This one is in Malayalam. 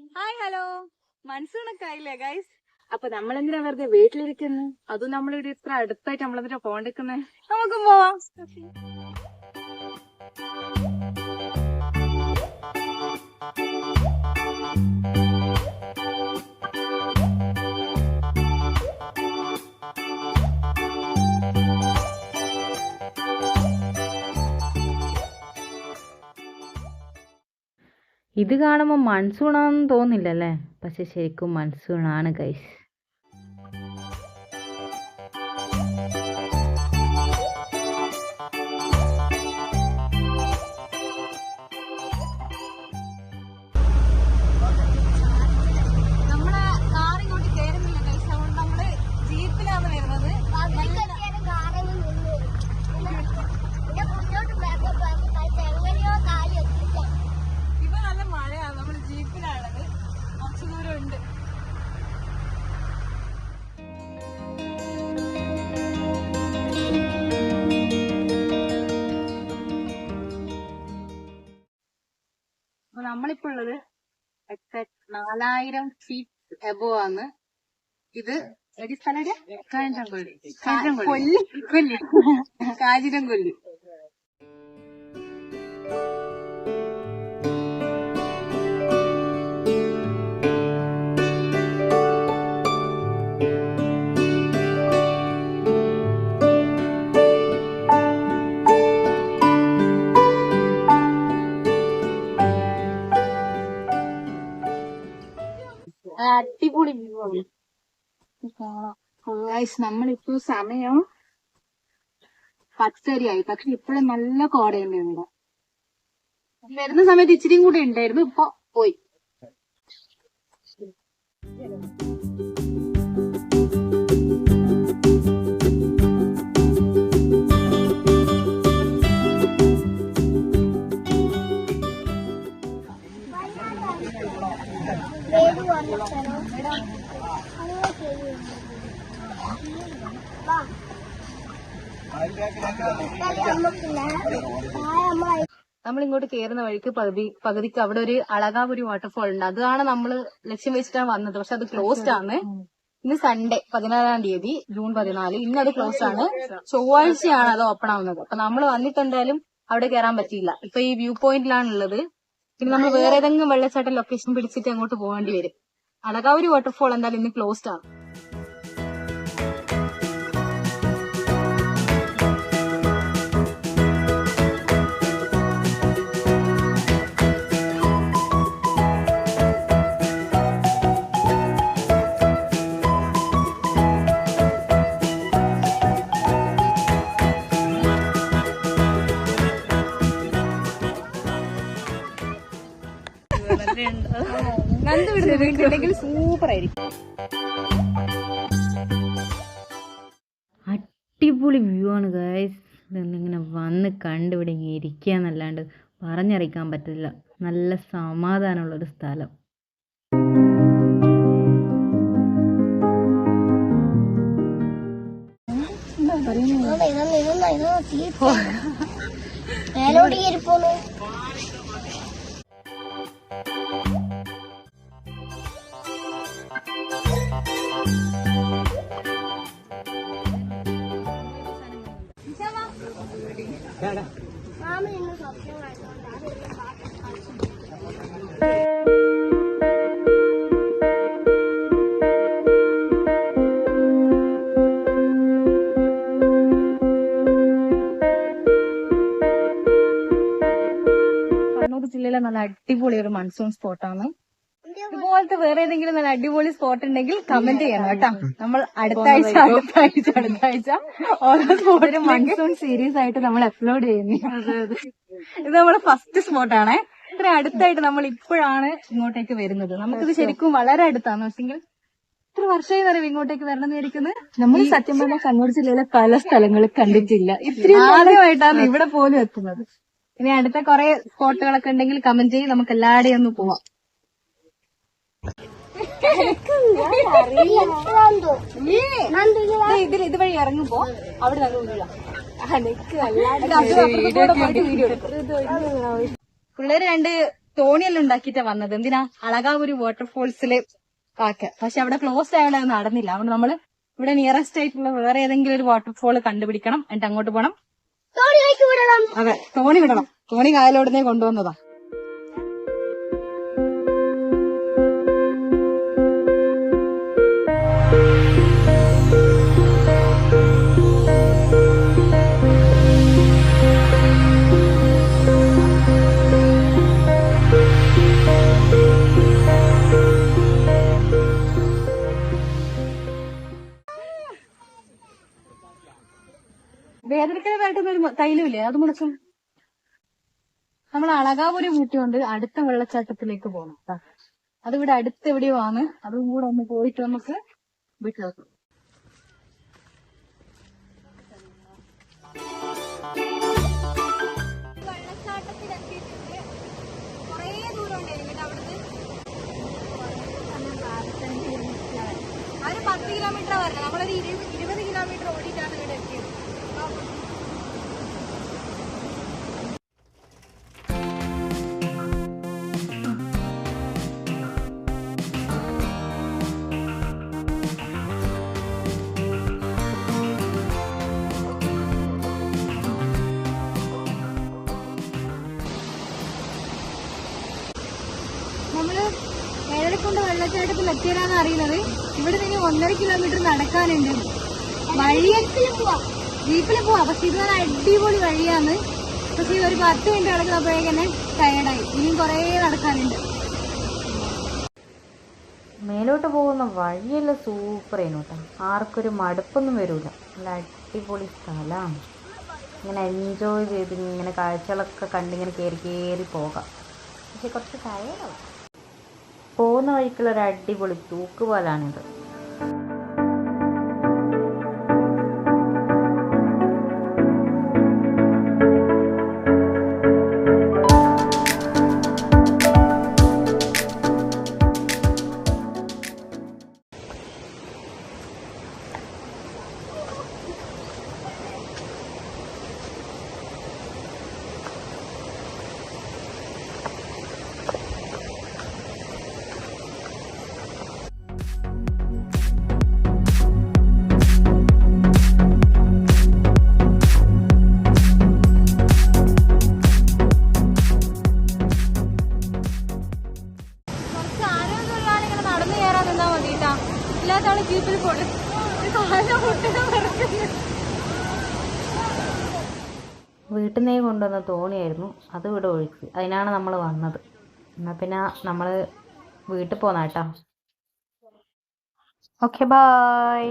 ഹായ് ഹലോ മൺസൂണൊക്കെ ആയില്ലേ ഗൈസ്? അപ്പൊ നമ്മളെന്തിനാ വെറുതെ വീട്ടിലിരിക്കുന്നു? അതും നമ്മളിവിടെ ഇത്ര അടുത്തായിട്ട് നമ്മളെന്തിനാ പോണ്ടിരിക്കുന്നേ? നമുക്കും പോവാം. ഇത് കാണുമ്പോൾ മൺസൂണാണെന്ന് തോന്നില്ലല്ലേ, പക്ഷെ ശരിക്കും മൺസൂണാണ് ഗൈസ്. നമ്മളെ കാറിങ്ങോട്ട് കയറുന്നില്ല ഗൈസ്, അതുകൊണ്ട് നമ്മള് ജീപ്പിലാണ് വരുന്നത്. ഇപ്പൊ നല്ല മഴയാണ്, നമ്മള് ജീപ്പിലാണത്. കുറച്ചു ദൂരം ഉണ്ട്. അപ്പൊ നമ്മളിപ്പോ ഉള്ളത് 4000 ഫീറ്റ് എബോവ് ആണ്. ഇത് ഏത് സ്ഥലം? കാഞ്ഞിരംകൊല്ലി. കാഞ്ഞിരംകൊല്ലി. അടിപൊളി വ്യൂ ആണ്. നമ്മളിപ്പോ സമയം 10:30 പക്ഷെ ഇപ്പോഴും നല്ല കോടയുണ്ട് ഇവിടെ. വരുന്ന സമയത്ത് ഇച്ചിരിയും കൂടെ ഉണ്ടായിരുന്നു, ഇപ്പൊ പോയി. നമ്മളിങ്ങോട്ട് കയറുന്ന വഴിക്ക് പകുതിക്ക് അവിടെ ഒരു അളകാപുരി വാട്ടർഫോൾ ഉണ്ട്. അതാണ് നമ്മള് ലക്ഷ്യം വെച്ചിട്ടാണ് വന്നത്. പക്ഷെ അത് ക്ലോസ്ഡ് ആണ്. ഇന്ന് സൺഡേ 14-ാം തീയതി ജൂൺ 14. ഇന്ന് അത് ക്ലോസ്ഡ് ആണ്. ചൊവ്വാഴ്ചയാണ് അത് ഓപ്പൺ ആവുന്നത്. അപ്പൊ നമ്മൾ വന്നിട്ടെന്തായാലും അവിടെ കയറാൻ പറ്റിയില്ല. ഇപ്പൊ ഈ വ്യൂ പോയിന്റിലാണുള്ളത്. പിന്നെ നമ്മൾ വേറെ ഏതെങ്കിലും വെള്ളച്ചാട്ടം ലൊക്കേഷൻ പിടിച്ചിട്ട് അങ്ങോട്ട് പോകേണ്ടി വരും. അളകാപുരി വാട്ടർഫോൾ എന്തായാലും ഇന്ന് ക്ലോസ്ഡ് ആണ്. സൂപ്പർ ആയിരിക്കും. അടിപൊളി വ്യൂ ആണ് ഗൈസ്. ഇതൊന്നിങ്ങനെ വന്ന് കണ്ട് ഇവിടെ ഇങ്ങനെ ഇരിക്കുക എന്നല്ലാണ്ട് പറഞ്ഞറിയിക്കാൻ പറ്റില്ല. നല്ല സമാധാനമുള്ളൊരു സ്ഥലം. കണ്ണൂർ ജില്ലയിലെ നല്ല അടിപൊളി ഒരു മൺസൂൺ സ്പോട്ടാണ്. ഇതുപോലത്തെ വേറെ ഏതെങ്കിലും നല്ല അടിപൊളി സ്പോട്ട് ഉണ്ടെങ്കിൽ കമന്റ് ചെയ്യണം കേട്ടോ. നമ്മൾ അടുത്ത ആഴ്ച ഓരോ സ്പോട്ടിലും മൺസൂൺ സീരീസ് ആയിട്ട് നമ്മൾ അപ്ലോഡ് ചെയ്യുന്നു. ഇത് നമ്മുടെ ഫസ്റ്റ് സ്പോട്ടാണ്. ഇത്ര അടുത്തായിട്ട് നമ്മൾ ഇപ്പോഴാണ് ഇങ്ങോട്ടേക്ക് വരുന്നത്. നമുക്കിത് ശരിക്കും വളരെ അടുത്താണ്. പക്ഷെങ്കിൽ ഇത്ര വർഷമായി വരെ ഇങ്ങോട്ടേക്ക് വരണം എന്ന് വിചാരിക്കുന്നത്. നമ്മൾ സത്യം പറഞ്ഞാൽ കണ്ണൂർ ജില്ലയിലെ പല സ്ഥലങ്ങളും കണ്ടിട്ടില്ല. ഇത്രയും ആദ്യമായിട്ടാണ് ഇവിടെ പോലും എത്തുന്നത്. ഇനി അടുത്ത കുറെ സ്പോട്ടുകളൊക്കെ ഉണ്ടെങ്കിൽ കമന്റ് ചെയ്യും. നമുക്ക് എല്ലാവരുടെയും ഒന്ന് പോവാം. ഇതുവഴി ഇറങ്ങുമ്പോ അവിടെ പിള്ളേര് രണ്ട് തോണിയെല്ലാം ഉണ്ടാക്കിയിട്ടാ വന്നത്. എന്തിനാ അളകാപുരി വാട്ടർഫോൾസില് പക്ഷെ അവിടെ ക്ലോസ്ഡ് ആയതുകൊണ്ട് അത് നടന്നില്ല. അതുകൊണ്ട് നമ്മള് ഇവിടെ നിയറസ്റ്റ് ആയിട്ടുള്ള വേറെ ഏതെങ്കിലും ഒരു വാട്ടർഫോൾ കണ്ടുപിടിക്കണം, എന്നിട്ട് അങ്ങോട്ട് പോകണം. അതെ, തോണി വിടണം. തോണി കായലോടനെ കൊണ്ടുവന്നതാ. വേദനക്കരമായിട്ടുള്ള ഒരു തൈലമില്ലേ, അത് മുടക്കും. നമ്മൾ അളകാപുരി കൂട്ടിക്കൊണ്ട് അടുത്ത വെള്ളച്ചാട്ടത്തിലേക്ക് പോകണം കേട്ടോ. അതിവിടെ അടുത്ത് എവിടെയോ ആണ്. അതും കൂടെ ഒന്ന് പോയിട്ട് നമുക്ക് വീട്ടിലേക്ക്. വെള്ളച്ചാട്ടത്തിലെത്തിയിട്ടുണ്ട്. കുറേ ദൂരം ഉണ്ടായിരുന്നു അവിടുന്ന്. അവര് 10 കിലോമീറ്റർ പറഞ്ഞത്, നമ്മളൊരു 20 കിലോമീറ്റർ ഓടിയിട്ടാണ് ഇവിടെ എത്തിയത്. നമ്മള് ഏഴരക്കൊണ്ട് വെള്ളച്ചാട്ടത്തിൽ എത്തിയതാന്ന് അറിയുന്നത്. ഇവിടെ നിന്ന് 1.5 കിലോമീറ്റർ നടക്കാനുണ്ട്. ജീപ്പിൽ പോവാ, പക്ഷെ ഇത് നല്ല അടിപൊളി വഴിയാണ്. പക്ഷെ ഒരു 10 മിനിറ്റ് നടക്കുന്നപ്പോഴേക്കന്നെ ടയർഡായി. ഇനിയും കുറേ നടക്കാനുണ്ട്. മേലോട്ട് പോകുന്ന വഴിയെല്ലാം സൂപ്പർ ആയിരുന്നു കേട്ടോ. ആർക്കൊരു മടുപ്പൊന്നും വരൂല. നല്ല അടിപൊളി സ്ഥലമാണ്. ഇങ്ങനെ എൻജോയ് ചെയ്ത് ഇങ്ങനെ കാഴ്ചകളൊക്കെ കണ്ടിങ്ങനെ കയറി പോകാം. പക്ഷെ കുറച്ച് ടയർഡാവും. പോകുന്ന വഴിക്കുള്ള ഒരു അടിപൊളി തൂക്കുപാലാണിത്. ജീപ്പിൽ പോട്ടെ. വീട്ടിൽ നിന്ന് കൊണ്ടുവന്ന തോണിയായിരുന്നു, അത് ഇവിടെ ഒഴുക്കി. അതിനാണ് നമ്മൾ വന്നത്. എന്നാൽ പിന്നെ നമ്മൾ വീട്ടിൽ പോന്നാ കേട്ടോ. Okay, bye.